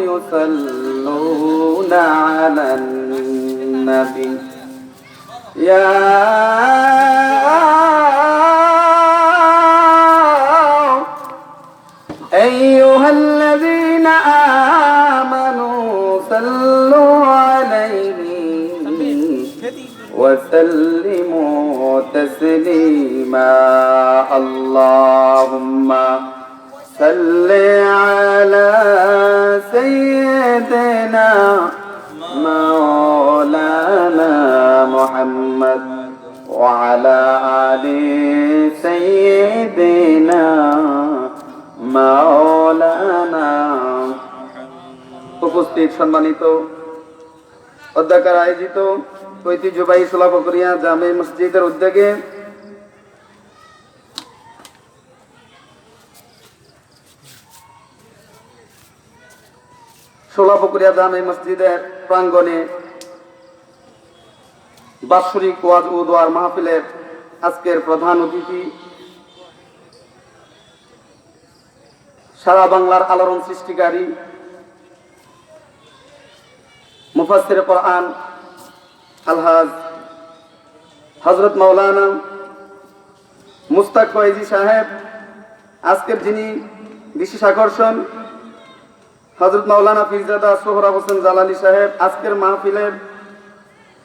يصلون على النبي يا أيها الذين آمنوا صلوا عليه وسلموا تسليما اللهم صل على سيدنا مولانا محمد وعلى آل سيدنا মাওলানা। উপস্থিত সম্মানিত অধ্যক্ষের আয়োজিত ঐতিহ্যবাহী সোলাপুকুরিয়া জামে মসজিদের উদ্যোগে সোলাপুকুরিয়া জামে মসজিদের প্রাঙ্গণে বাৎসরিক ওয়াজ ও দোয়ার মাহফিলের আজকের প্রধান অতিথি সারা বাংলার আলোড়ন সৃষ্টিকারী মুফাসসিরে কোরআন আলহাজ হযরত মাওলানা মুস্তাক ফয়েজী সাহেব, আজকের যিনি বিশেষ আকর্ষণ হযরত মাওলানা পীরজাদা সোহরাব হোসেন জালালী সাহেব, আজকের মাহফিলের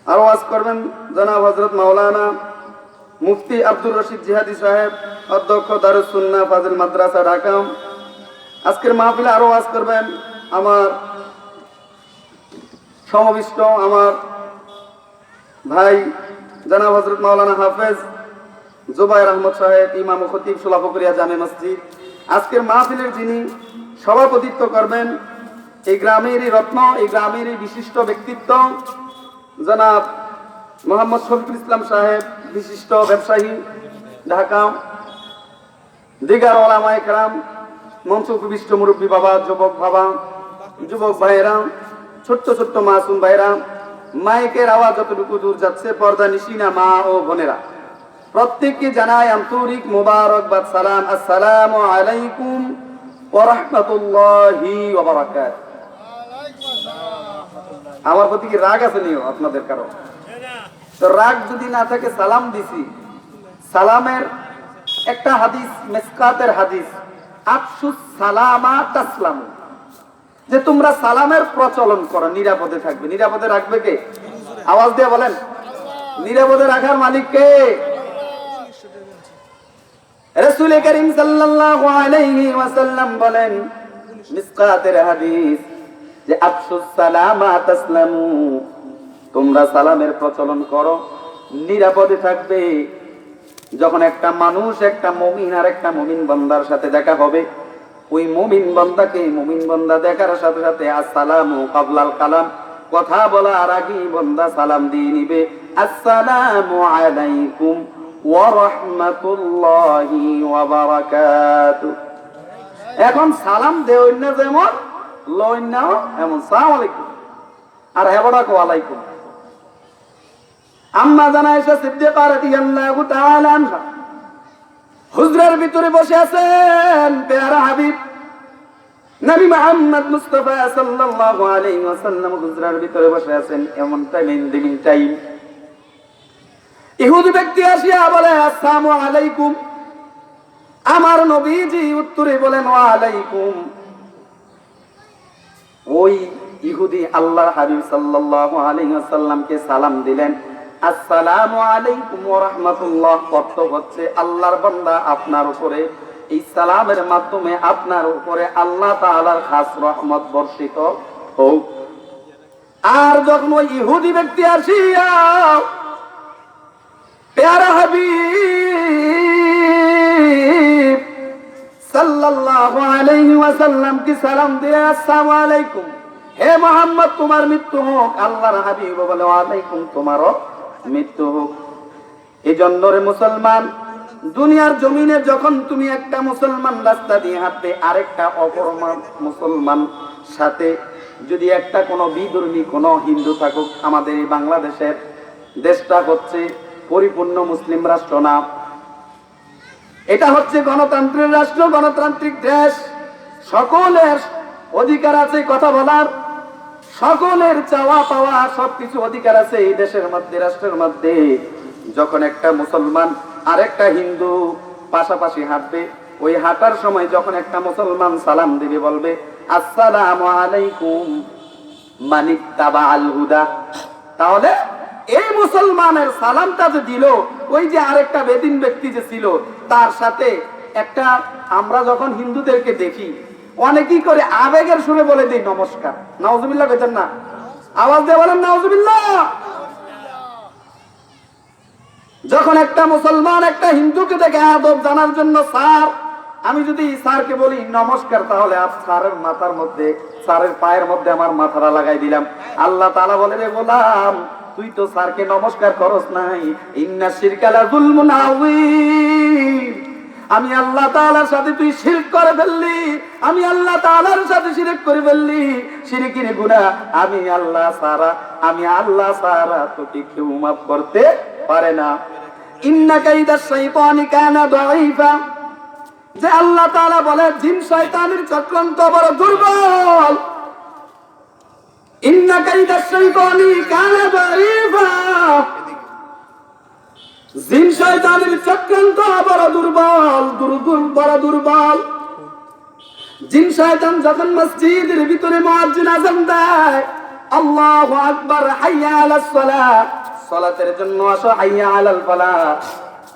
আরো ওয়াজ করবেন জনাব হযরত মাওলানা মুফতি আব্দুর রশিদ জিহাদি সাহেব, অধ্যক্ষ দারুস সুন্নাহ ফাজিল মাদ্রাসা ঢাকা। আজকের মাহফিলে আরো ওয়াজ করবেন আমার সমবিষ্ট আমার ভাই জনাব হযরত মাওলানা হাফেজ জুবায়ের আহমদ সাহেব, ইমাম ও খতিব সোলাপুকুরিয়া জামে মসজিদ। আজকের মাহফিলের যিনি সভাপতিত্ব করবেন এই গ্রামেরই রত্ন, এই গ্রামেরই বিশিষ্ট ব্যক্তিত্ব জনাব মোহাম্মদ শফিকুল ইসলাম সাহেব, বিশিষ্ট ব্যবসায়ী ঢাকা। দিগার ওলামায়ে কেরাম, মঞ্চ উপবিষ্ট মুরব্বী বাবা, যুবক ভাইয়েরা, ছোট্ট ছোট্ট মাসুম ভাইয়েরা, মাইকের আওয়াজ যতটুকু দূর যাচ্ছে, পর্দা নিশিনা মা ও বোনেরা, প্রত্যেককে জানাই আন্তরিক মোবারকবাদ সালাম। আসসালামু আলাইকুম ওয়া রাহমাতুল্লাহি ওয়া বারাকাতুহু। আমার প্রতি কি রাগ আছে নিও আপনাদের কারো? তো রাগ যদি না থাকে, সালাম দিছি, সালামের একটা হাদিস, মিসকাতের হাদিস, আফসুস সালামা তাসলামু, যে তোমরা সালামের প্রচলন করো, নিরাপদে থাকবে। নিরাপদে রাখবে কে? আওয়াজ দিয়ে বলেন, নিরাপদে রাখার মালিক কে? রাসূল করিম সাল্লাল্লাহু আলাইহি ওয়াসাল্লাম বলেন, মিসকাতের হাদিস, যে আফসুস সালামা তাসলামু, তোমরা সালামের প্রচলন করো, নিরাপদে থাকবে। যখন একটা মানুষ, একটা মুমিন আর একটা মুমিন বান্দার সাথে দেখা হবে, ওই মুমিন বান্দাকে মুমিন বান্দা দেখার সাথে সাথে আসসালামু কাবলাল কালাম, কথা বলার আগে বান্দা সালাম দিয়ে নিবে, আসসালামু আলাইকুম ওয়া রাহমাতুল্লাহি ওয়া বারাকাতুহু। এখন সালাম দেও না যেমন লই নাও এমন, সালাম আলাইকুম, আর হেবড়া কো আলাইকুম। আম্মা জানা আয়েশা সিদ্দিকা রাদিয়াল্লাহু তাআলা আনহা হুজরার ভিতরে বসে আছেন পেয়ারা হাবিব নবী মুহাম্মদ মুস্তাফা সাল্লাল্লাহু আলাইহি ওয়াসাল্লাম হুজরার ভিতরে বসে আছেন। এমন টাইম ইহুদি ব্যক্তি আসিয়া বলে, আসসালামু আলাইকুম। আমার নবীজি উত্তরে বলেন, ওয়া আলাইকুম। ওই ইহুদি আল্লাহর হাবিব সাল্লাল্লাহু আলাইহি ওয়াসাল্লামকে সালাম দিলেন, আসসালামু আলাইকুম ওয়া রাহমাতুল্লাহ। অর্থ হচ্ছে, আল্লাহর বান্দা আপনার উপরে, এই সালামের মাধ্যমে আপনার উপরে আল্লাহ তাআলার খাস রহমত বর্ষিত হোক। আর যখন ওই ইহুদি ব্যক্তি আসিয়া প্যারা হাবিব সাল্লাল্লাহু আলাইহি ওয়াসাল্লাম কি সালাম দিয়ে, আসসালামু আলাইকুম, হে মুহাম্মদ তোমার মৃত্যু হোক। আল্লাহর হাবিব বলে, ওয়া আলাইকুম, তোমারও মৃত্যু হোক। এই জন্য রে মুসলমান, দুনিয়ার জমিনে যখন তুমি একটা মুসলমান রাস্তা দিয়ে হাঁটবে, আরেকটা অপর মুসলমান সাথে যদি একটা কোনো বিধর্মী কোনো হিন্দু থাকুক, আমাদের এই বাংলাদেশের দেশটা হচ্ছে পরিপূর্ণ মুসলিম রাষ্ট্র না, এটা হচ্ছে গণতান্ত্রিক রাষ্ট্র, গণতান্ত্রিক দেশ। সকলের অধিকার আছে কথা বলার, সকলের চাওয়া পাওয়া সবকিছু অধিকার আছে এই দেশের মধ্যে, রাষ্ট্রের মধ্যে। যখন একটা মুসলমান আর একটা হিন্দু পাশাপাশি হাঁটবে, ওই হাঁটার সময় যখন একটা মুসলমান সালাম দিবে, বলবে আসসালামু আলাইকুম মানিত্তাবা আল হুদা, তাহলে এই মুসলমানের সালামটা যে দিল, ওই যে আরেকটা বেদিন ব্যক্তি যে ছিল তার সাথে একটা, আমরা যখন হিন্দুদেরকে দেখি অনেকেই করে আবেগের সুরে বলে দিই নমস্কার, নাউজুবিল্লাহ কইতেন না? আওয়াজ দিয়ে বলেন নাউজুবিল্লাহ। যখন একটা মুসলমান একটা হিন্দুকে দেখে আদব জানার জন্য স্যার, আমি যদি স্যারকে বলি নমস্কার, তাহলে স্যারের মাথার মধ্যে, স্যারের পায়ের মধ্যে আমার মাথাটা লাগাই দিলাম। আল্লাহ তাআলা বলে, রে গোলাম, তুই তো স্যারকে নমস্কার করস নাই। ইন্না শিরকা লা যুলমুন আযীম, আমি আল্লাহ তাআলার সাথে তুই শিরক করে ফেললি, আমি আল্লাহ তাআলার সাথে শিরক করে ফেললি, শিরকের গুনাহ আমি আল্লাহ সারা তোকে কেউ মাফ করতে পারে না। ইন্না কাইদাশ শাইতানি কানা দাঈফা, যে আল্লাহ তাআলা বলে জিন শয়তানের চক্রান্ত বড় দুর্বল। ইন্না কাইদাশ শাইতানি কানা দাঈফা, জিন শয়তানের চক্রান্ত বড় দুর্বল, বড় দুর্বল। জিন শয়তান যখন মসজিদের ভিতরে মুয়াজ্জিন আযান দেয়, আল্লাহু আকবার, হাইয়া আলাস সালাহ, সালাতের জন্য আসো, হাইয়া আলাল ফালাহ,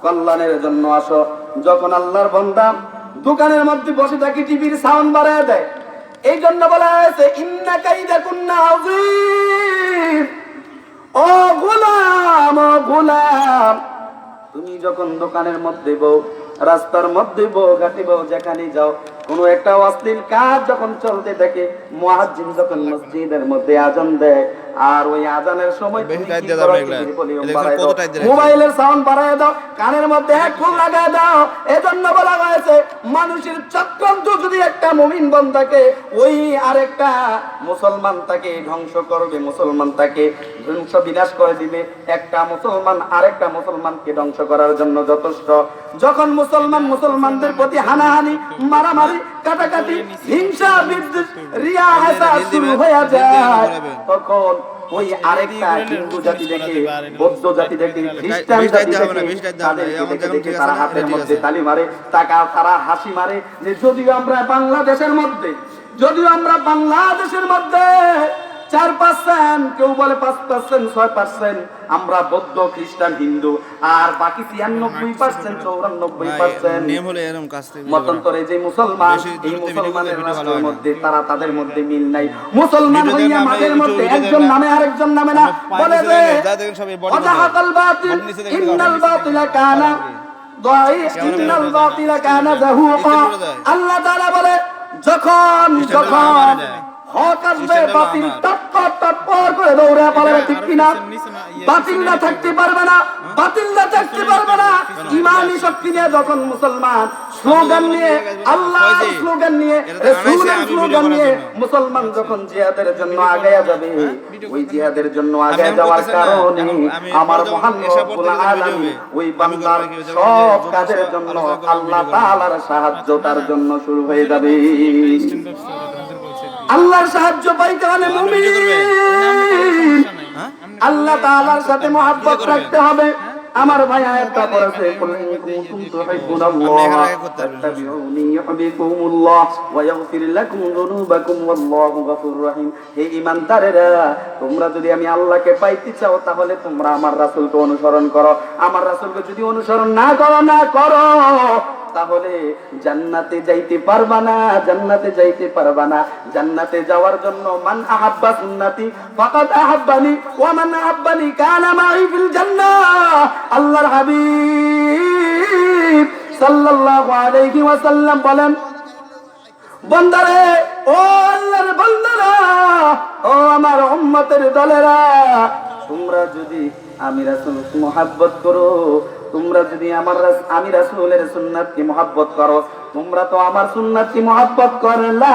কল্যাণের জন্য আসো। যখন আল্লাহর বান্দা দোকানের মধ্যে বসে থাকি, টিভির সাউন্ড বাড়ায় দেয়, এই জন্য বলা হয়েছে ইন্না কাইদাকুন্না আযীম, ও গোলাম, ও গোলাম, তুমি যখন দোকানের মধ্যে বউ, রাস্তার মধ্যে বউ, ঘাটে বউ, যেখানে যাও, কোনো একটা অশ্লীল কাজ যখন চলতে থাকে, মুয়াজ্জিন যখন মসজিদের মধ্যে আযান দেয়, আর ওই আযানের সময় মোবাইলের সাউন্ড বাড়ায় দাও, কানের মধ্যে হেডফোন লাগায় দাও। এজন্য বলা হয়েছে মানুষের চক্রান্ত যদি একটা মুমিন বান্দাকে, ওই আরেকটা মুসলমান তাকে ধ্বংস করবে, মুসলমান তাকে ধ্বংস বিনাশ করে দিবে। একটা মুসলমান আরেকটা মুসলমানকে ধ্বংস করার জন্য যথেষ্ট। যখন মুসলমানদের প্রতি হানাহানি, মারামারি, কাটাকাটি, হিংসা, বিদ্বেষ, রিয়া, হাসাদ শুরু হয়ে যায়, তখন ওই আরেকটা হিন্দু জাতি দেখে, বৌদ্ধ জাতি দেখে, খ্রিস্টান জাতি দেখে, তাদেরকে দেখে তারা হাতের মধ্যে তালি মারে, তারা হাসি মারে। যে যদিও আমরা বাংলাদেশের মধ্যে 4%, কেউ বলে 5%, 6% আমরা বৌদ্ধ, খ্রিস্টান, হিন্দু, আর বাকি 93%, 94% মতান্তরে যে মুসলমান, এই মুসলমানের রাষ্ট্রের মধ্যে তারা, তাদের মধ্যে মিল নাই। মুসলমান হইয়া মাদের মধ্যে একজন নামে আরেকজন নামে না, বলে যে ওয়াজাহাকাল বাতিল ইন্নাল বাতিলা কানা দাঈফ, ইন্নাল বাতিলা কানা যাহুকা। আল্লাহ তাআলা বলে যখন হক আসবে, বাতিল টপ করে দৌড়ে পালাবে, ঠিক কিনা? বাতিল না থাকতে পারবে না, ইমানি শক্তি নিয়ে যখন মুসলমান স্লোগান নিয়ে, আল্লাহর স্লোগান নিয়ে, রাসূলের স্লোগান নিয়ে মুসলমান যখন জিহাদের জন্য আগায়া যাবে, ওই জিহাদের জন্য আগায়া যাওয়ার কারণে আমার মহান রব্বুল আলামিন ওই বান্দার সব কাজের জন্য আল্লাহ তাআলার সাহায্য তার জন্য শুরু হয়ে যাবে। আল্লাহর সাহায্য পাইতে হলে মুমিন আল্লাহ তাআলার সাথে মহব্বত রাখতে হবে। আমার ভাই আয়াতটা পড়েছে, কুল ইন কুনতুম তুহিব্বুনাল্লাহ ফাত্তাবিউনি ইউহিব্বুকুমুল্লাহ ওয়া ইয়াগফির লাকুম যুনুবাকুম ওয়াল্লাহু গফুরুর রহিম। হে ঈমানদারেরা, তোমরা যদি আমি আল্লাহকে পাইতে চাও, তাহলে তোমরা আমার রাসূলকে অনুসরণ করো। আমার রাসূলকে যদি অনুসরণ না করো তাহলে জান্নাতে যাইতে পারবা না, জান্নাতে যাওয়ার জন্য মান আহাব্বা সুন্নতি ফাকাদ আহাব্বানি ওয়া মান আহাব্বানি কানা মাই ফিল জান্নাহ। আল্লাহর হাবিব সাল্লাল্লাহু আলাইহি ওয়াসাল্লাম বলেন, বান্দারে, ও আল্লাহর বান্দারা, ও আমার উম্মতের দলেরা, তোমরা যদি আমি রাসূলকে মহব্বত করো, তোমরা যদি আমি রাসূলের সুন্নাতকে মহব্বত করো, তোমরা তো আমার সুন্নাতকে মহব্বত করলা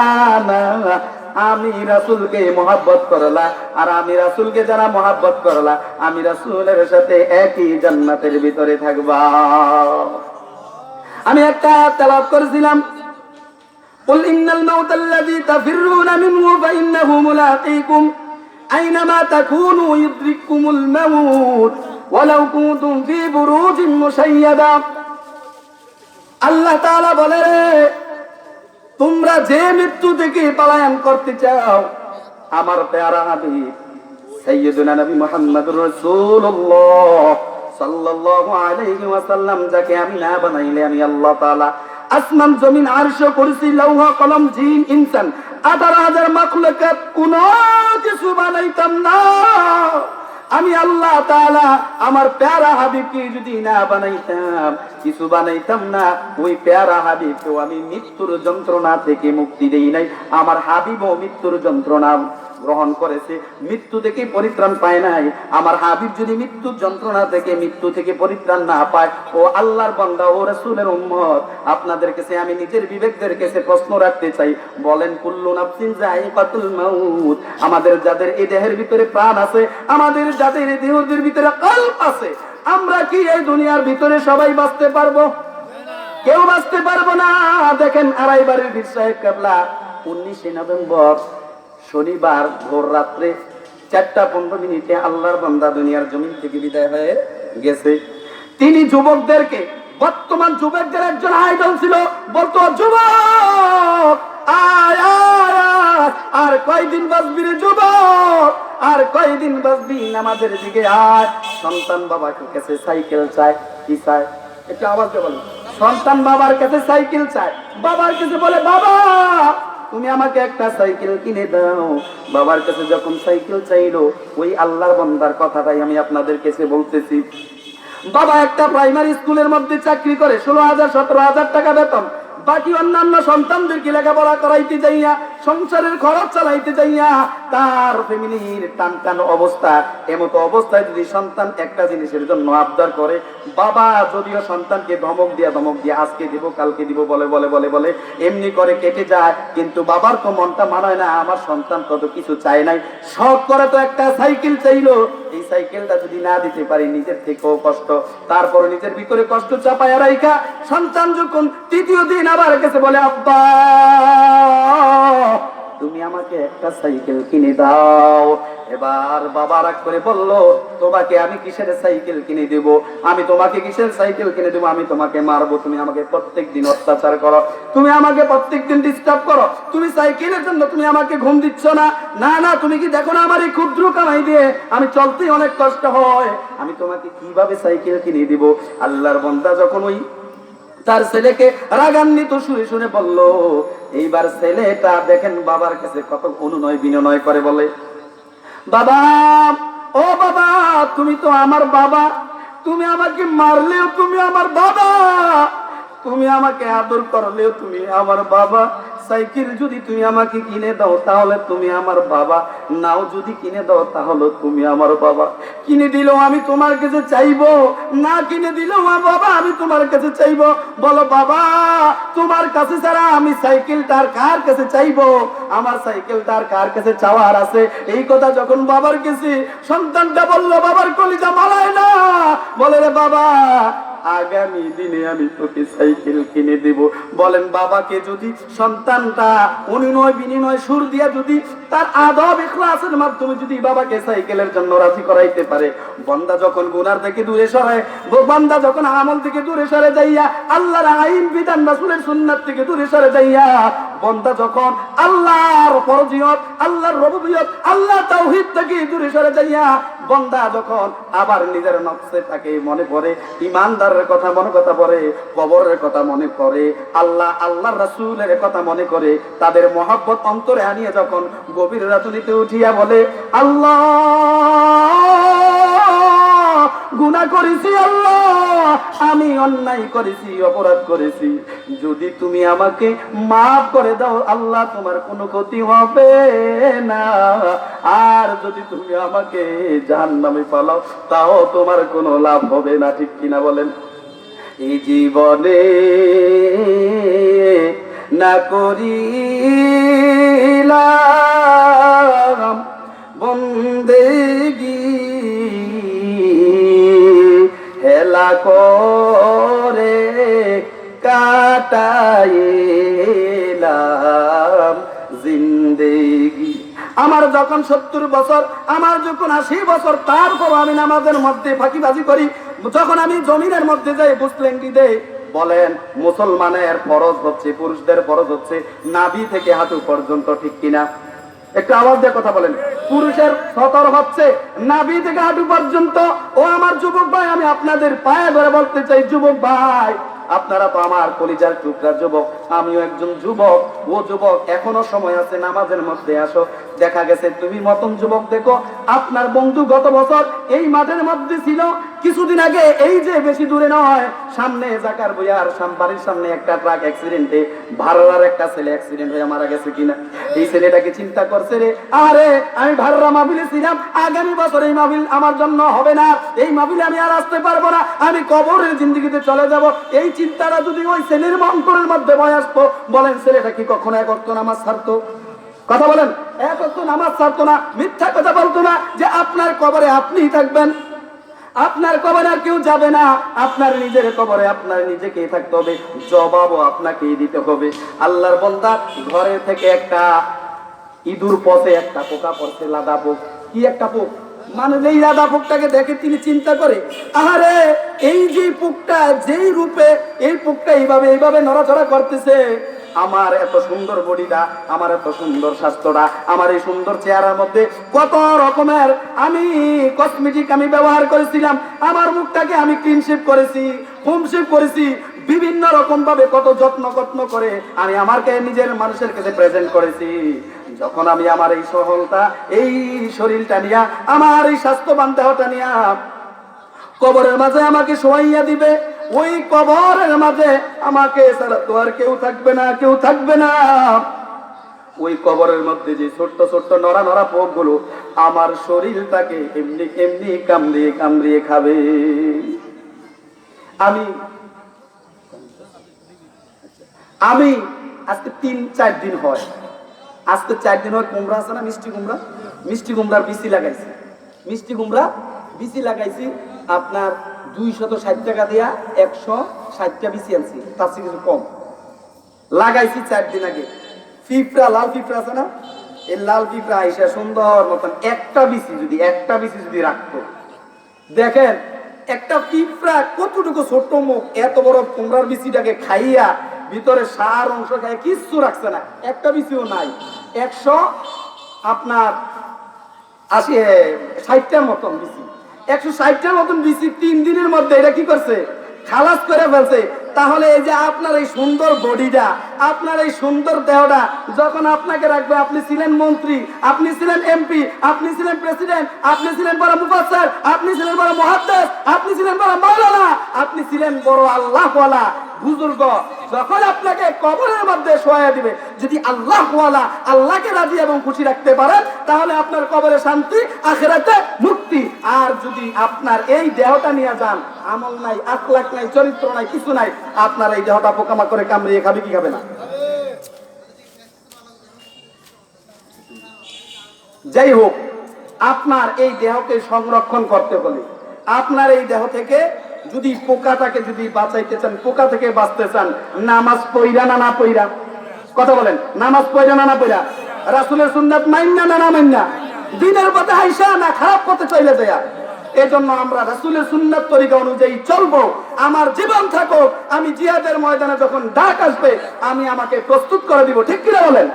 না, আমি রাসূলকে মহব্বত করলা। আর আমি রাসূলকে যারা মহব্বত করলা, আমি রাসূলের সাথে একই জান্নাতের ভিতরে থাকবা। আমি একটা আয়াত তেলাওয়াত করেছিলাম, قل إن الموت الذي تفرون منه فإنه ملاقيكم أينما تكونوا يدرككم الموت ولو كنتم في بروج مشيدة আল্লাহ তাআলা বলে, তোমরা যে মৃত্যু থেকে পলায়ন করতে চাও, আমার প্যারা হাবিব সাইয়্যিদুনা নবী মুহাম্মদুর রাসূলুল্লাহ সাল্লাল্লাহু আলাইহি ওয়াসাল্লাম, যাকে আমি না বানাইলে আমি আল্লাহ তাআলা আসমান জমিন আরশ কুরসি লৌহ কলম জিন ইনসান 18,000 মাখলুকাত কোনো কিছু বানাইতাম না। আমি আল্লাহ তাআলা আমার প্যারা হাবিবকে যদি না বানাইতাম, কিছু বানাইতাম না, ওই প্যারা হাবিবকে আমি মৃত্যুর যন্ত্রণা থেকে মুক্তি দেই নাই। আমার হাবিবও মৃত্যুর যন্ত্রণা গ্রহণ করেছে, মৃত্যু থেকে পরিত্রাণ পায় নাই। আমার হাবিব যদি মৃত্যুর যন্ত্রণা থেকে, মৃত্যু থেকে পরিত্রাণ না পায়, ও আল্লাহর বান্দা ও রাসূলের উম্মত, আপনাদের কাছে আমি নিজের বিবেকদের কাছে প্রশ্ন রাখতে চাই, বলেন কুল্লু নাফসিন যায়িকাতুল মাউত, আমাদের যাদের এই দেহের ভিতরে প্রাণ আছে, আমাদের যাদের এই দেহের ভিতরে কলব আছে, আমরা কি এই দুনিয়ার ভিতরে সবাই বাঁচতে পারবো? কেউ বাঁচতে পারবো না। দেখেন আড়াইবাড়ির বীর সাহেব কেবলা 19 নভেম্বর শনিবার ভোর রাত্রে 4:15 আল্লাহর বান্দা দুনিয়ার জমিন থেকে বিদায় হয়ে গেছে। তিনি যুবকদেরকে, বর্তমান যুবকদের একজন আইডল ছিল, বলতো, যুবক আয় আয়, আর কয়দিন বাঁচবি রে যুবক, আর কয়দিন বাঁচবি, নামাজের দিকে আয়। সন্তান বাবার কাছে সাইকেল চায়, কি চায়? একটু আওয়াজ দিয়ে বলেন। সন্তান বাবার কাছে সাইকেল চায়, বাবার কাছে বলে, বাবা তুমি আমাকে একটা সাইকেল কিনে দাও। বাবার কাছে যখন সাইকেল চাইলো, ওই আল্লাহর বান্দার কথাটাই আমি আপনাদের কাছে বলতেছি। বাবা একটা প্রাইমারি স্কুলের মধ্যে চাকরি করে, 16,000 17,000 টাকা বেতন। বাকি অন্যান্য সন্তানদেরকে লেখাপড়া করাইতে যাইয়া, সংসারের খরচ চালাইতে যাইয়া, তার ফ্যামিলির টান অবস্থা, এমতো অবস্থায় যদি সন্তান একটা জিনিসের জন্য আবদার করে, বাবা যদিও সন্তানকে ধমক দিয়া আজকে দিব কালকে দিব বলে বলে বলে বলে এমনি করে কেটে যায়, কিন্তু বাবার তো মনটা মানায় না, আমার সন্তান তত কিছু চায় নাই, শখ করে তো একটা সাইকেল চাইলো। এই সাইকেলটা যদি না দিতে পারি, নিজের থেকেও কষ্ট, তারপরে নিজের ভিতরে কষ্ট চাপায় রাইখা, সন্তান যখন তৃতীয় দিন আবার কাছে বলে, আব্বা তুমি আমাকে একটা সাইকেল কিনে দাও। এবার বাবা রাগ করে বলল, তোমাকে আমি কিসের সাইকেল কিনে দেব? আমি তোমাকে কিসের সাইকেল কিনে দেবো? আমি তোমাকে মারবো, তুমি আমাকে প্রত্যেকদিন অত্যাচার করো, তুমি আমাকে প্রত্যেকদিন ডিস্টার্ব করো, তুমি সাইকেলের জন্য তুমি আমাকে ঘুম দিচ্ছ না, না না, তুমি কি দেখো না আমার এই ক্ষুদ্র কামাই দিয়ে আমি চলতেই অনেক কষ্ট হয়, আমি তোমাকে কিভাবে সাইকেল কিনে দিব? আল্লাহর বান্দা যখন ওই তার ছেলেকে রাগান্বিত সুরে শুনে বলল, এইবার ছেলেটা দেখেন বাবার কাছে কত অনুনয় বিনয় করে, বলে, বাবা ও বাবা, তুমি তো আমার বাবা, তুমি আমাকে মারলেও তুমি আমার বাবা, তুমি আমাকে আদর করলেও তুমি আমার বাবা। সাইকেল যদি তুমি আমাকে কিনে দাও তাহলে তুমি আমার বাবা, নাও যদি কিনে দাও তাহলে তুমি আমার বাবা। কিনে দিলেও আমি তোমার কাছে চাইবো, না কিনে দিলেও বাবা আমি তোমার কাছে চাইবো। বলো বাবা, তোমার কাছে ছাড়া আমি সাইকেলটার কার কাছে চাইবো? আমার সাইকেলটার কার কাছে চাওয়ার আছে? এই কথা যখন বাবার কাছে সন্তানটা বললো, বাবার কলিজা মালায় না, বলে, রে বাবা আগামী দিনে আমি তোকে সাইকেল কিনে দেব। বলেন, বাবাকে যদি সন্তানটা অনুনয় বিনিময় সুর দিয়া যদি তার আদব ইখলাসের মাধ্যমে যদি বাবাকে সাইকেলের জন্য রাজি করাইতে পারে, বান্দা যখন গুনার থেকে দূরে সরে, বান্দা যখন আমল থেকে দূরে সরে যাইয়া, আল্লাহর আইন বিধান রাসূলের সুন্নাত থেকে দূরে সরে যাইয়া, বান্দা যখন আল্লাহর ফরজিয়ত, আল্লাহর রুবুবিয়ত, আল্লাহ তাওহীদ থেকে দূরে সরে যাইয়া, বান্দা যখন আবার নিজের নফসে তাকে মনে পড়ে, ইমানদারের কথা মনে কথা পড়ে, কবরের কথা মনে পড়ে, আল্লাহ আল্লাহর রাসূলের কথা মনে করে, তাদের মহব্বত অন্তরে আনিয়ে যখন গভীর রাতুনিতে উঠিয়া বলে, আল্লাহ গুনাহ করেছি, আল্লাহ আমি অন্যায় করেছি, অপরাধ করেছি, যদি তুমি আমাকে মাফ করে দাও আল্লাহ তোমার কোনো ক্ষতি হবে না, আর যদি তুমি আমাকে জাহান্নামে পালাও তাও তোমার কোনো লাভ হবে না। ঠিক কিনা বলেন? এই জীবনে না করিলাম বন্দেগী, হেলা করে কাটাইলাম পেলাম জিন্দেগি। আমার যখন 70 বছর, আমার যখন 80 বছর, তারপর আমি নামাজের মধ্যে ফাঁকিবাজি করি। যখন আমি জমিনের মধ্যে যাই বুঝলেন কি দে, বলেন মুসলমানের ফরজ হচ্ছে, পুরুষদের ফরজ হচ্ছে নাভি থেকে হাঁটু পর্যন্ত, ঠিক কিনা? একটু আওয়াজ দিয়ে কথা বলেন। পুরুষের সতর হচ্ছে নাভি থেকে হাঁটু পর্যন্ত। ও আমার যুবক ভাই, আমি আপনাদের পায়ে ধরে বলতে চাই, যুবক ভাই, আপনারা তো আমার কলিজার টুকরা যুবক, আমিও একজন যুবক। ও যুবক, এখনো সময় আছে, নামাজের মধ্যে আসো। দেখা গেছে তুমি মতন যুবক, দেখো আপনার বন্ধু গত বছর এই মাঠের মধ্যে ছিল, কিছুদিন আগে এই যে বেশি দূরে নয়, সামনে জাকার বইয়ার বাড়ির সামনে একটা ট্রাক অ্যাক্সিডেন্টে ভাড়ার একটা ছেলে অ্যাক্সিডেন্ট হয়ে মারা গেছে কিনা। এই ছেলেটাকে চিন্তা করছে, রে আরে আমি ভাড়া মাহফিলে ছিলাম, আগামী বছর এই মাহফিল আমার জন্য হবে না, এই মাহফিলে আমি আর আসতে পারবো না, আমি কবরের জিন্দেগিতে চলে যাব। এই চিন্তাটা যদি ওই ছেলের অন্তরের মধ্যে বয়ে আসতো, বলেন ছেলেটা কি কখনো এক ওয়াক্ত নামাজ ছাড়তো? কথা বলেন, এক ওয়াক্ত নামাজ ছাড়তো না, মিথ্যা কথা বলতো না যে আপনার কবরে আপনিই থাকবেন, আপনার কবরে আর কেউ যাবে না, আপনার নিজের কবরে আপনার নিজেকেই থাকতে হবে, জবাবও আপনাকেই দিতে হবে। আল্লাহর বান্দা, ঘরে থেকে একটা ইঁদুর পচে, একটা পোকা পড়ছে, লাদা পোক। কি একটা পোক, মানে এই লাদা পোকটাকে দেখে তিনি চিন্তা করে, আরে এই যে পোকটা যেই রূপে, এই পোকটা এইভাবে এইভাবে নড়াচড়া করতেছে, আমার এত সুন্দর বডিটা, আমার এত সুন্দর স্বাস্থ্যটা, আমার এই সুন্দর চেহারার মধ্যে কত রকমের আমি কসমেটিক আমি ব্যবহার করেছিলাম, আমার মুখটাকে আমি ক্লিন শেভ করেছি, হোম শেভ করেছি, বিভিন্ন রকম ভাবে কত যত্ন করে আমি আমাকে নিজের মানুষের কাছে প্রেজেন্ট করেছি। যখন আমি আমার এই সহলতা, এই শরীরটা নিয়া, আমার এই স্বাস্থ্যবান দেহটা নিয়া কবরের মাঝে আমাকে শোয়াইয়া দিবে, ওই কবরের মাঝে আমাকে ছাড়া তো আর কেউ থাকবে না, কেউ থাকবে না। ওই কবরের মধ্যে যে ছোট্ট ছোট্ট নড়া নড়া পোক গুলো আমার শরীরটাকে এমনি এমনি কামড়িয়ে কামড়িয়ে খাবে। আমি আজকে 3-4 দিন হয়, আজকে 4 দিন হয়, কুমড়া আছে না, মিষ্টি কুমড়া, মিষ্টি কুমড়ার বিচি লাগাইছি, মিষ্টি কুমড়া বিচি লাগাইছি আপনার 260 টাকা দিয়া 160টা বিচি আনছি, তার চেয়ে কিছু কম লাগাইছি 4 দিন আগে। পিঁপড়া, লাল পিঁপড়া আছে না, এই লাল পিঁপড়া আইসা সুন্দর মতন একটা বিচি যদি রাখতো, দেখেন একটা পিঁপড়া কতটুকু ছোট্ট মুখ, এত বড় কুমড়ার বিচিটাকে খাইয়া ভিতরে সার অংশ খাইয়া কিচ্ছু রাখছে না, একটা বিচিও নাই। 160টার মতন বিচি, 160টার মতন বিচি 3 দিনের মধ্যে এটা কি করছে, খালাস করে ফেলছে। তাহলে এই যে আপনার এই সুন্দর বডিটা, আপনার এই সুন্দর দেহটা যখন আপনাকে রাখবে, আপনি ছিলেন মন্ত্রী, আপনি ছিলেন এমপি, আপনি ছিলেন প্রেসিডেন্ট, আপনি ছিলেন বড় মুফাসসির, আপনি ছিলেন বড় মুহাদ্দিস, আপনি ছিলেন বড় মাওলানা, আপনি ছিলেন বড় আল্লাহওয়ালা বুজুর্গ, যখন আপনাকে কবরের মধ্যে শোয়া দিবে, যদি আল্লাহওয়ালা, আল্লাহকে রাজি এবং খুশি রাখতে পারেন, তাহলে আপনার কবরে শান্তি, আখিরাতে মুক্তি। আর যদি আপনার এই দেহটা নিয়ে যান, আমল নাই, আখলাক নাই, চরিত্র নাই, কিছু নাই, আপনার এই দেহটা পোকামা করে কামড়িয়ে খাবে কি খাবে না? যাই হোক, আপনার এই দেহকে সংরক্ষণ করতে হলে, আপনার এই দেহ থেকে যদি পোকাটাকে যদি বাঁচাইতে চান, পোকা থেকে বাঁচতে চান, নামাজ পইরা না পইরা, কথা বলেন, নামাজ পইরা না পইরা, রাসূলের সুন্নাত মাইন্না না মাইন্না, দিনের পথে আইসা না খারাপ পথে চলে যায়। এই জন্য আমরা রাসূলের সুন্নাত তরিকা অনুযায়ী চলবো, আমার জীবন থাকুক, আমি জিহাদের ময়দানে যখন ডাক আসবে আমি আমাকে প্রস্তুত করে দিব, ঠিক কিনা বলেন?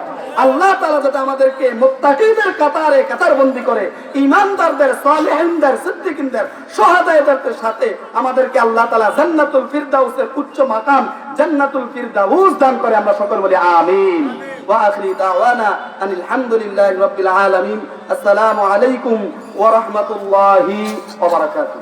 আল্লাহ তাআলা যাতে আমাদেরকে মুত্তাকিদের কাতারে কাতারবন্দি করে, ঈমানদারদের, সালেহিনদের, সিদ্দিকিনদের, শুহাদাদের সাথে আমাদেরকে আল্লাহ তাআলা জান্নাতুল ফিরদাউসের উচ্চ মাকাম, জান্নাতুল ফিরদাউস দান করে। আমরা সকল বলি আমিন। ওয়া আখিরি দাওয়ানা আনিল হামদুলিল্লাহি রাব্বিল আলামিন। আসসালামু আলাইকুম ওয়া রাহমাতুল্লাহি ওয়া বারাকাতুহু।